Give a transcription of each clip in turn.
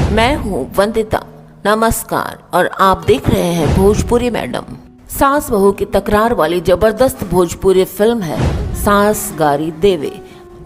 मैं हूँ वंदिता, नमस्कार। और आप देख रहे हैं भोजपुरी मैडम। सास बहू की तकरार वाली जबरदस्त भोजपुरी फिल्म है सास गारी देवे।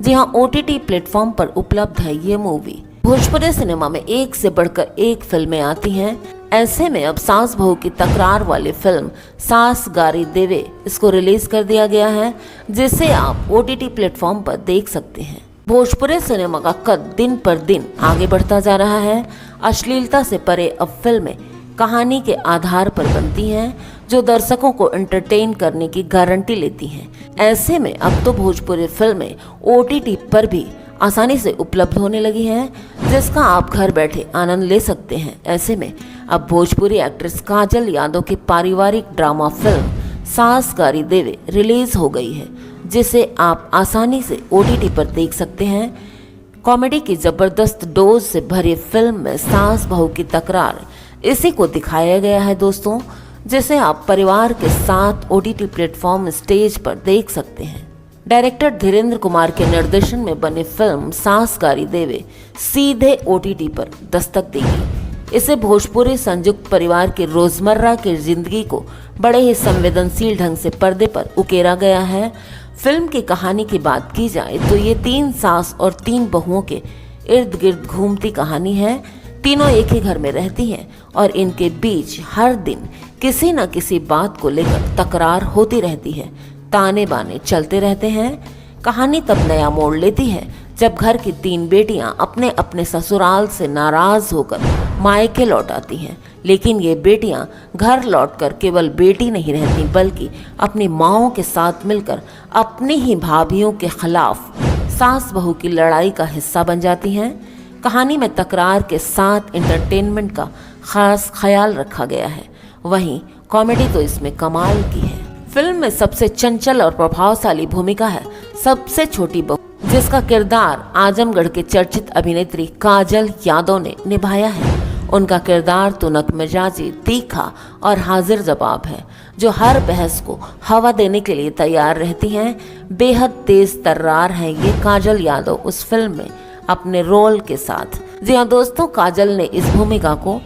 जी हाँ, OTT प्लेटफॉर्म पर उपलब्ध है ये मूवी। भोजपुरी सिनेमा में एक से बढ़कर एक फिल्में आती हैं। ऐसे में अब सास बहू की तकरार वाली फिल्म सास गारी देवे इसको रिलीज कर दिया गया है, जिसे आप OTT प्लेटफॉर्म पर देख सकते हैं। भोजपुरी सिनेमा का कद दिन पर दिन आगे बढ़ता जा रहा है। अश्लीलता से परे अब फिल्में कहानी के आधार पर बनती हैं, जो दर्शकों को एंटरटेन करने की गारंटी लेती हैं। ऐसे में अब तो भोजपुरी फिल्में OTT पर भी आसानी से उपलब्ध होने लगी हैं, जिसका आप घर बैठे आनंद ले सकते हैं। ऐसे में अब भोजपुरी एक्ट्रेस काजल यादव की पारिवारिक ड्रामा फिल्म सास गारी देवे रिलीज हो गई है, जिसे आप आसानी से OTT पर देख सकते हैं। कॉमेडी की जबरदस्त डोज से भरी फिल्म में सास बहू की तकरार इसी को दिखाया गया है दोस्तों, जिसे आप परिवार के साथ OTT प्लेटफॉर्म स्टेज पर देख सकते हैं। डायरेक्टर धीरेन्द्र कुमार के निर्देशन में बनी फिल्म सास गारी देवे सीधे OTT पर दस्तक देगी। इसे भोजपुरी संयुक्त परिवार के रोजमर्रा की जिंदगी को बड़े ही संवेदनशील ढंग से पर्दे पर उकेरा गया है। फिल्म की कहानी की बात की जाए तो ये 3 सास और 3 बहुओं के इर्द गिर्द घूमती कहानी है। तीनों एक ही घर में रहती हैं और इनके बीच हर दिन किसी न किसी बात को लेकर तकरार होती रहती है। ताने बाने चलते रहते हैं। कहानी तब नया मोड़ लेती है जब घर की 3 बेटियां अपने अपने ससुराल से नाराज होकर मायके लौट आती हैं। लेकिन ये बेटियां घर लौटकर केवल बेटी नहीं रहती, बल्कि अपनी माओं के साथ मिलकर अपनी ही भाभियों के खिलाफ सास बहू की लड़ाई का हिस्सा बन जाती हैं। कहानी में तकरार के साथ एंटरटेनमेंट का खास ख्याल रखा गया है। वहीं कॉमेडी तो इसमें कमाल की है। फिल्म में सबसे चंचल और प्रभावशाली भूमिका है सबसे छोटी बहू, जिसका किरदार आजमगढ़ के चर्चित अभिनेत्री काजल यादव ने निभाया है। उनका किरदार तुनक मिजाजी, तीखा और हाजिर जवाब है, जो हर बहस को हवा देने के लिए तैयार रहती हैं। बेहद तेज तर्रार है ये काजल यादव उस फिल्म में अपने रोल के साथ। जी हाँ दोस्तों, काजल ने इस भूमिका को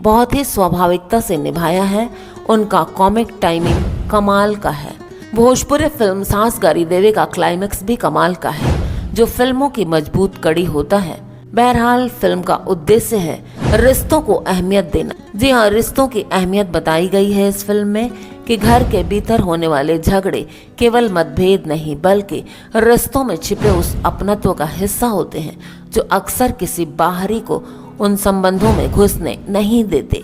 बहुत ही स्वाभाविकता से निभाया है। उनका कॉमिक टाइमिंग कमाल का है। भोजपुरी फिल्म सास गारी देवे का क्लाइमेक्स भी कमाल का है, जो फिल्मों की मजबूत कड़ी होता है। बहरहाल फिल्म का उद्देश्य है रिश्तों को अहमियत देना। जी हाँ, रिश्तों की अहमियत बताई गई है इस फिल्म में कि घर के भीतर होने वाले झगड़े केवल मतभेद नहीं, बल्कि रिश्तों में छिपे उस अपनत्व का हिस्सा होते हैं, जो अक्सर किसी बाहरी को उन संबंधों में घुसने नहीं देते।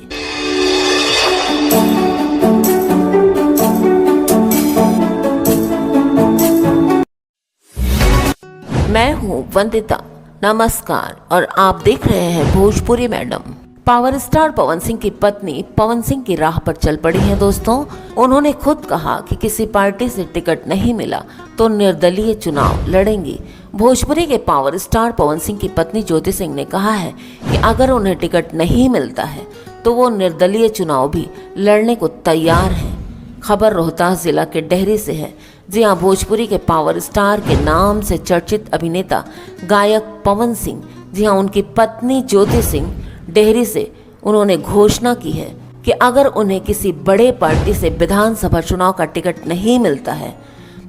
मैं हूँ वंदिता, नमस्कार। और आप देख रहे हैं Bhojpuri madam. Power star Pawan Singh की पत्नी पवन सिंह की राह पर चल पड़ी हैं दोस्तों। उन्होंने खुद कहा कि किसी पार्टी से टिकट नहीं मिला तो निर्दलीय चुनाव लड़ेंगी। भोजपुरी के पावर स्टार पवन सिंह की पत्नी ज्योति सिंह ने कहा है कि अगर उन्हें टिकट नहीं मिलता है तो वो निर्दलीय चुनाव भी लड़ने को तैयार हैं। खबर रोहतास जिला के डेहरी से है। जी हाँ, भोजपुरी के पावर स्टार के नाम से चर्चित अभिनेता गायक पवन सिंह, जी हाँ, उनकी पत्नी ज्योति सिंह डेहरी से उन्होंने घोषणा की है कि अगर उन्हें किसी बड़े पार्टी से विधानसभा चुनाव का टिकट नहीं मिलता है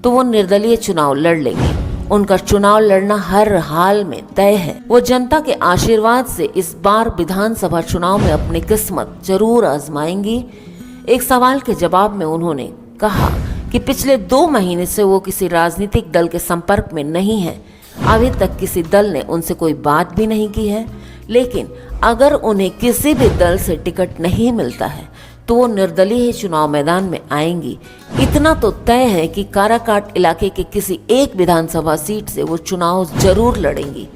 तो वो निर्दलीय चुनाव लड़ लेंगी। उनका चुनाव लड़ना हर हाल में तय है। वो जनता के आशीर्वाद से इस बार विधानसभा चुनाव में अपनी किस्मत जरूर आजमाएंगी। एक सवाल के जवाब में उन्होंने कहा कि पिछले 2 महीने से वो किसी राजनीतिक दल के संपर्क में नहीं है। अभी तक किसी दल ने उनसे कोई बात भी नहीं की है, लेकिन अगर उन्हें किसी भी दल से टिकट नहीं मिलता है तो वो निर्दलीय ही चुनाव मैदान में आएंगी। इतना तो तय है कि काराकाट इलाके के किसी एक विधानसभा सीट से वो चुनाव जरूर लड़ेंगी,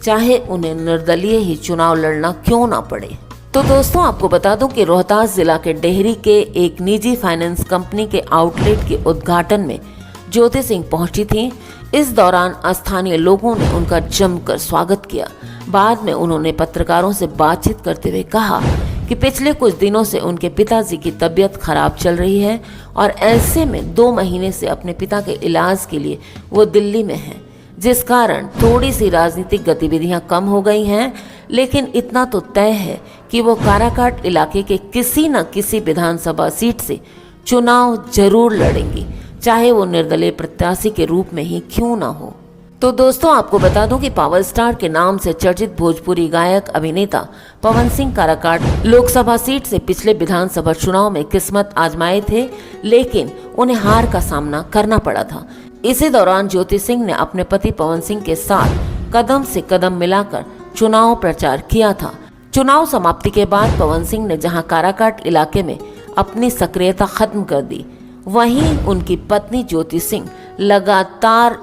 चाहे उन्हें निर्दलीय ही चुनाव लड़ना क्यों ना पड़े। तो दोस्तों, आपको बता दूं कि रोहतास जिला के डेहरी के एक निजी फाइनेंस कंपनी के आउटलेट के उद्घाटन में ज्योति सिंह पहुंची थी। इस दौरान स्थानीय लोगों ने उनका जमकर स्वागत किया। बाद में उन्होंने पत्रकारों से बातचीत करते हुए कहा कि पिछले कुछ दिनों से उनके पिताजी की तबीयत खराब चल रही है और ऐसे में 2 महीने से अपने पिता के इलाज के लिए वो दिल्ली में हैं, जिस कारण थोड़ी सी राजनीतिक गतिविधियां कम हो गई हैं। लेकिन इतना तो तय है कि वो काराकाट इलाके के किसी न किसी विधानसभा सीट से चुनाव जरूर लड़ेंगी, चाहे वो निर्दलीय प्रत्याशी के रूप में ही क्यों ना हो। तो दोस्तों, आपको बता दूं कि पावर स्टार के नाम से चर्चित भोजपुरी गायक अभिनेता पवन सिंह काराकाट लोकसभा सीट से पिछले विधानसभा चुनाव में किस्मत आजमाए थे, लेकिन उन्हें हार का सामना करना पड़ा था। इसी दौरान ज्योति सिंह ने अपने पति पवन सिंह के साथ कदम से कदम मिलाकर चुनाव प्रचार किया था। चुनाव समाप्ति के बाद पवन सिंह ने जहां काराकाट इलाके में अपनी सक्रियता खत्म कर दी, वहीं उनकी पत्नी ज्योति सिंह लगातार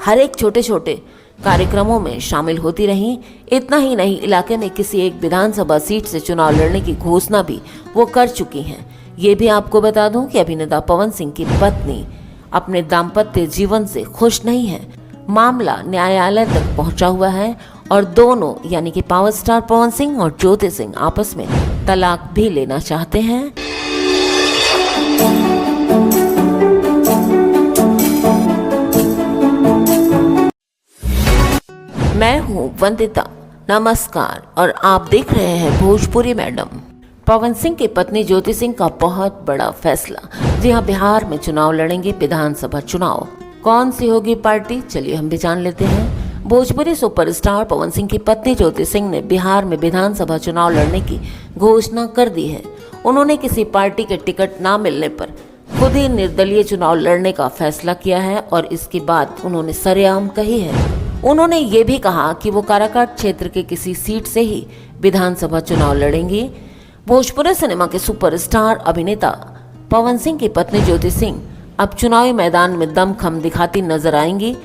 हर एक छोटे छोटे कार्यक्रमों में शामिल होती रहीं। इतना ही नहीं, इलाके में किसी एक विधानसभा सीट से चुनाव लड़ने की घोषणा भी वो कर चुकी हैं। ये भी आपको बता दूं कि अभिनेता पवन सिंह की पत्नी अपने दाम्पत्य जीवन से खुश नहीं है। मामला न्यायालय तक पहुंचा हुआ है और दोनों यानी कि पावर स्टार पवन सिंह और ज्योति सिंह आपस में तलाक भी लेना चाहते हैं। मैं हूँ वंदिता, नमस्कार, और आप देख रहे हैं भोजपुरी मैडम। पवन सिंह की पत्नी ज्योति सिंह का बहुत बड़ा फैसला। जी हाँ, बिहार में चुनाव लड़ेंगे, विधानसभा चुनाव। कौन सी होगी पार्टी, चलिए हम भी जान लेते हैं। भोजपुरी सुपरस्टार पवन सिंह की पत्नी ज्योति सिंह ने बिहार में विधानसभा चुनाव लड़ने की घोषणा कर दी है। उन्होंने किसी पार्टी के टिकट ना मिलने पर खुद ही निर्दलीय चुनाव लड़ने का फैसला किया है और इसकी बात उन्होंने सरेआम कही है। उन्होंने ये भी कहा कि वो काराकाट क्षेत्र के किसी सीट से ही विधानसभा चुनाव लड़ेंगी। भोजपुरी सिनेमा के सुपरस्टार अभिनेता पवन सिंह की पत्नी ज्योति सिंह अब चुनावी मैदान में दमखम दिखाती नजर आएंगी।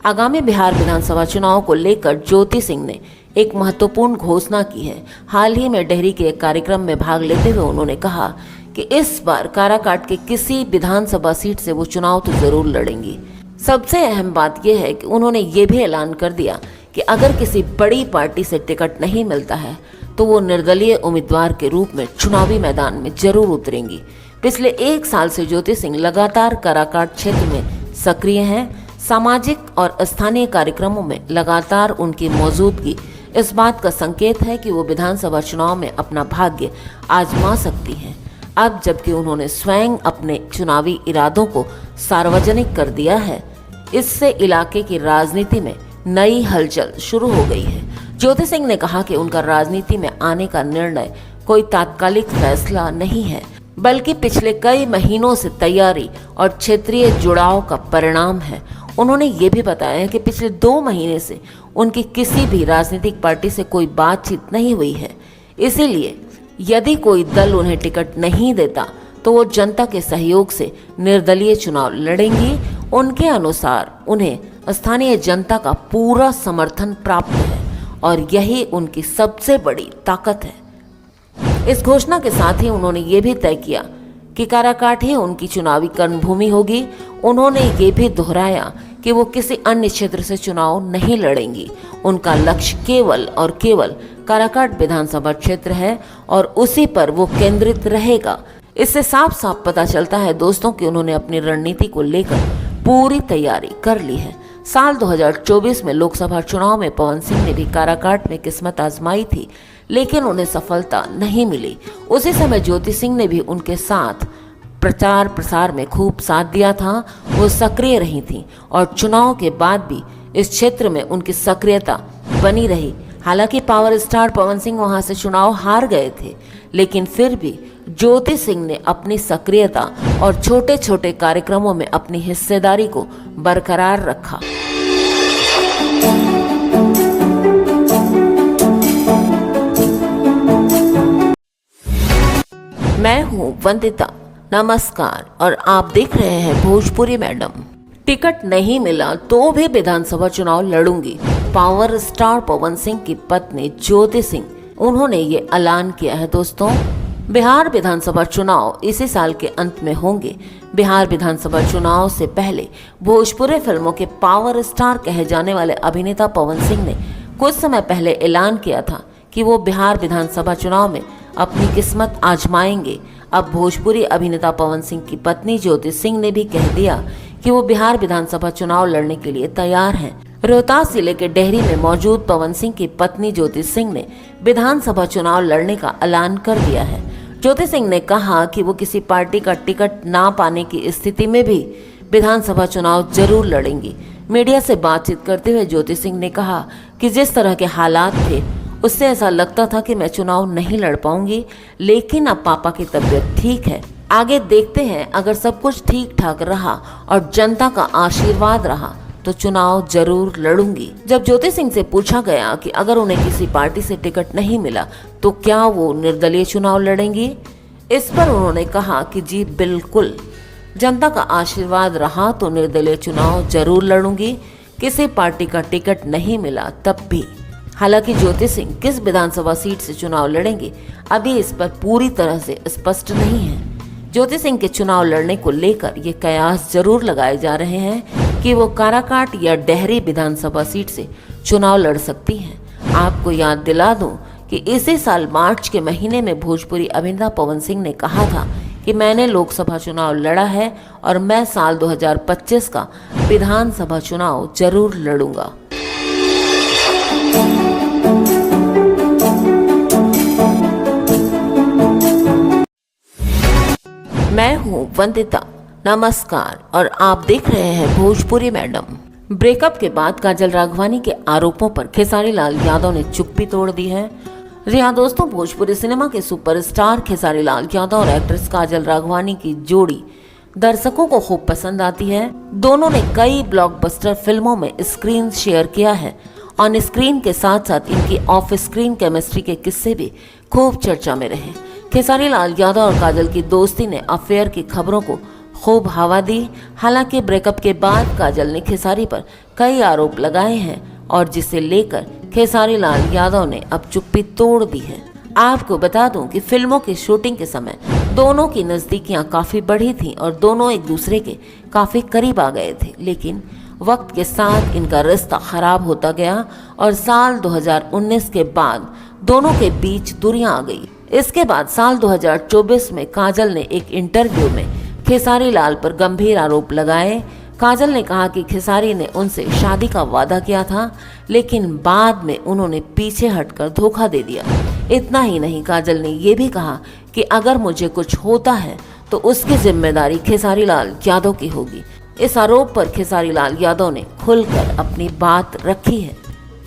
आगामी बिहार विधानसभा चुनाव को लेकर ज्योति सिंह ने एक महत्वपूर्ण घोषणा की है। हाल ही में डेहरी के एक कार्यक्रम में भाग लेते हुए उन्होंने कहा कि इस बार काराकाट के किसी विधानसभा सीट से वो चुनाव तो जरूर लड़ेंगी। सबसे अहम बात यह है कि उन्होंने ये भी ऐलान कर दिया कि अगर किसी बड़ी पार्टी से टिकट नहीं मिलता है तो वो निर्दलीय उम्मीदवार के रूप में चुनावी मैदान में जरूर उतरेंगी। पिछले 1 साल से ज्योति सिंह लगातार काराकाट क्षेत्र में सक्रिय हैं। सामाजिक और स्थानीय कार्यक्रमों में लगातार उनकी मौजूदगी इस बात का संकेत है कि वो विधानसभा चुनाव में अपना भाग्य आजमा सकती हैं। अब जबकि उन्होंने स्वयं अपने चुनावी इरादों को सार्वजनिक कर दिया है, इससे इलाके की राजनीति में नई हलचल शुरू हो गई है। ज्योति सिंह ने कहा कि उनका राजनीति में आने का निर्णय कोई तात्कालिक फैसला नहीं है, बल्कि पिछले कई महीनों से तैयारी और क्षेत्रीय जुड़ाव का परिणाम है। उन्होंने ये भी बताया कि पिछले 2 महीने से उनकी किसी भी राजनीतिक पार्टी से कोई बातचीत नहीं हुई है। इसीलिए यदि कोई दल उन्हें टिकट नहीं देता तो वो जनता के सहयोग से निर्दलीय चुनाव लड़ेंगी। उनके अनुसार उन्हें स्थानीय जनता का पूरा समर्थन प्राप्त है और यही उनकी सबसे बड़ी ताकत है। इस घोषणा के साथ ही उन्होंने ये भी तय किया कि काराकाट ही उनकी चुनावी कर्मभूमि होगी। उन्होंने ये भी दोहराया कि वो किसी अन्य क्षेत्र से चुनाव नहीं लड़ेंगी। उनका लक्ष्य केवल और केवल काराकाट विधानसभा क्षेत्र है और उसी पर वो केंद्रित रहेगा। इससे साफ साफ पता चलता है दोस्तों कि उन्होंने अपनी रणनीति को लेकर पूरी तैयारी कर ली है। साल 2024 में लोकसभा चुनाव में पवन सिंह ने भी काराकाट में किस्मत आजमाई थी, लेकिन उन्हें सफलता नहीं मिली। उसी समय ज्योति सिंह ने भी उनके साथ प्रचार प्रसार में खूब साथ दिया था। वो सक्रिय रही थी और चुनाव के बाद भी इस क्षेत्र में उनकी सक्रियता बनी रही। हालांकि पावर स्टार पवन सिंह वहां से चुनाव हार गए थे, लेकिन फिर भी ज्योति सिंह ने अपनी सक्रियता और छोटे छोटे कार्यक्रमों में अपनी हिस्सेदारी को बरकरार रखा। मैं हूँ वंदिता, नमस्कार, और आप देख रहे हैं भोजपुरी मैडम। टिकट नहीं मिला तो भी विधानसभा चुनाव लड़ूंगी, पावर स्टार पवन सिंह की पत्नी ज्योति सिंह, उन्होंने ये ऐलान किया है। दोस्तों, बिहार विधानसभा चुनाव इसी साल के अंत में होंगे। बिहार विधानसभा चुनाव से पहले भोजपुरी फिल्मों के पावर स्टार कहे जाने वाले अभिनेता पवन सिंह ने कुछ समय पहले ऐलान किया था कि वो बिहार विधानसभा चुनाव में अपनी किस्मत आजमाएंगे। अब भोजपुरी अभिनेता पवन सिंह की पत्नी ज्योति सिंह ने भी कह दिया कि वो बिहार विधानसभा चुनाव लड़ने के लिए तैयार हैं। रोहतास जिले के डेहरी में मौजूद पवन सिंह की पत्नी ज्योति सिंह ने विधानसभा चुनाव लड़ने का ऐलान कर दिया है। ज्योति सिंह ने कहा कि वो किसी पार्टी का टिकट ना पाने की स्थिति में भी विधानसभा चुनाव जरूर लड़ेंगी। मीडिया से बातचीत करते हुए ज्योति सिंह ने कहा कि जिस तरह के हालात थे उससे ऐसा लगता था कि मैं चुनाव नहीं लड़ पाऊंगी, लेकिन अब पापा की तबीयत ठीक है, आगे देखते हैं। अगर सब कुछ ठीक ठाक रहा और जनता का आशीर्वाद रहा तो चुनाव जरूर लड़ूंगी। जब ज्योति सिंह से पूछा गया कि अगर उन्हें किसी पार्टी से टिकट नहीं मिला तो क्या वो निर्दलीय चुनाव लड़ेंगी, इस पर उन्होंने कहा कि जी बिल्कुल, जनता का आशीर्वाद रहा तो निर्दलीय चुनाव जरूर लड़ूंगी। किसी पार्टी का टिकट नहीं मिला तब भी। हालांकि ज्योति सिंह किस विधानसभा सीट से चुनाव लड़ेंगे अभी इस पर पूरी तरह से स्पष्ट नहीं है। ज्योति सिंह के चुनाव लड़ने को लेकर ये कयास जरूर लगाए जा रहे हैं कि वो काराकाट या डेहरी विधानसभा सीट से चुनाव लड़ सकती हैं। आपको याद दिला दूं कि इसी साल मार्च के महीने में भोजपुरी अभिनेता पवन सिंह ने कहा था कि मैंने लोकसभा चुनाव लड़ा है और मैं साल 2025 का विधानसभा चुनाव जरूर लड़ूंगा। मैं हूँ वंदिता, नमस्कार, और आप देख रहे हैं भोजपुरी मैडम। ब्रेकअप के बाद काजल राघवानी के आरोपों पर खेसारी लाल यादव ने चुप्पी तोड़ दी है। जी हाँ दोस्तों, भोजपुरी सिनेमा के सुपरस्टार खेसारी लाल यादव और एक्ट्रेस काजल राघवानी की जोड़ी दर्शकों को खूब पसंद आती है। दोनों ने कई ब्लॉकबस्टर फिल्मों में स्क्रीन शेयर किया है। ऑन स्क्रीन के साथ साथ इनकी ऑफ स्क्रीन केमिस्ट्री के किस्से भी खूब चर्चा में रहे। खेसारी लाल यादव और काजल की दोस्ती ने अफेयर की खबरों को खूब हवा दी। हालांकि ब्रेकअप के बाद काजल ने खेसारी पर कई आरोप लगाए हैं और जिसे लेकर खेसारी लाल यादव ने अब चुप्पी तोड़ दी है। आपको बता दूं कि फिल्मों की शूटिंग के समय दोनों की नजदीकियां काफी बढ़ी थीं और दोनों एक दूसरे के काफी करीब आ गए थे, लेकिन वक्त के साथ इनका रिश्ता खराब होता गया और साल 2019 के बाद दोनों के बीच दूरियां आ गई। इसके बाद साल 2024 में काजल ने एक इंटरव्यू में खेसारी लाल पर गंभीर आरोप लगाए। काजल ने कहा कि खेसारी ने उनसे शादी का वादा किया था, लेकिन बाद में उन्होंने पीछे हटकर धोखा दे दिया। इतना ही नहीं, काजल ने ये भी कहा कि अगर मुझे कुछ होता है तो उसकी जिम्मेदारी खेसारी लाल यादव की होगी। इस आरोप पर खेसारी लाल यादव ने खुलकर अपनी बात रखी है।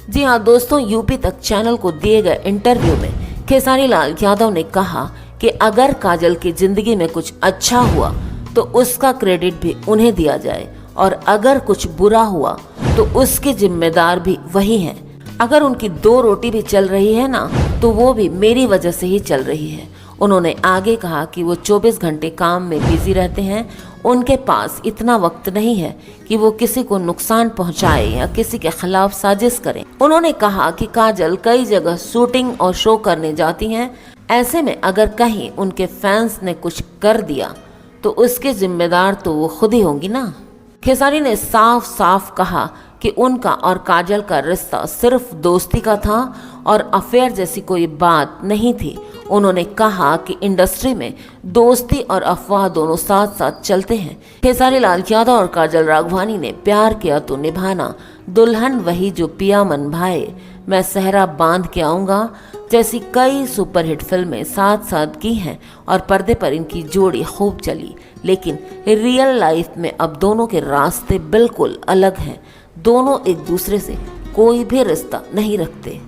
जी हाँ दोस्तों, यूपी तक चैनल को दिए गए इंटरव्यू में खेसारी लाल यादव ने कहा कि अगर काजल की जिंदगी में कुछ अच्छा हुआ तो उसका क्रेडिट भी उन्हें दिया जाए और अगर कुछ बुरा हुआ तो उसके जिम्मेदार भी वही हैं। अगर उनकी 2 रोटी भी चल रही है ना तो वो भी मेरी वजह से ही चल रही है। उन्होंने आगे कहा कि वो 24 घंटे काम में बिजी रहते हैं, उनके पास इतना वक्त नहीं है कि वो किसी को नुकसान पहुंचाए या किसी के खिलाफ साजिश करें। उन्होंने कहा कि काजल कई जगह शूटिंग और शो करने जाती हैं, ऐसे में अगर कहीं उनके फैंस ने कुछ कर दिया तो उसके जिम्मेदार तो वो खुद ही होंगी ना। खेसारी ने साफ साफ कहा कि उनका और काजल का रिश्ता सिर्फ दोस्ती का था और अफेयर जैसी कोई बात नहीं थी। उन्होंने कहा कि इंडस्ट्री में दोस्ती और अफवाह दोनों साथ साथ चलते हैं। खेसारी लाल यादव और काजल राघवानी ने प्यार किया तो निभाना, दुल्हन वही जो पिया मन भाए, मैं सहरा बांध के आऊंगा जैसी कई सुपरहिट फिल्में साथ साथ की हैं और पर्दे पर इनकी जोड़ी खूब चली। लेकिन रियल लाइफ में अब दोनों के रास्ते बिल्कुल अलग हैं। दोनों एक दूसरे से कोई भी रिश्ता नहीं रखते।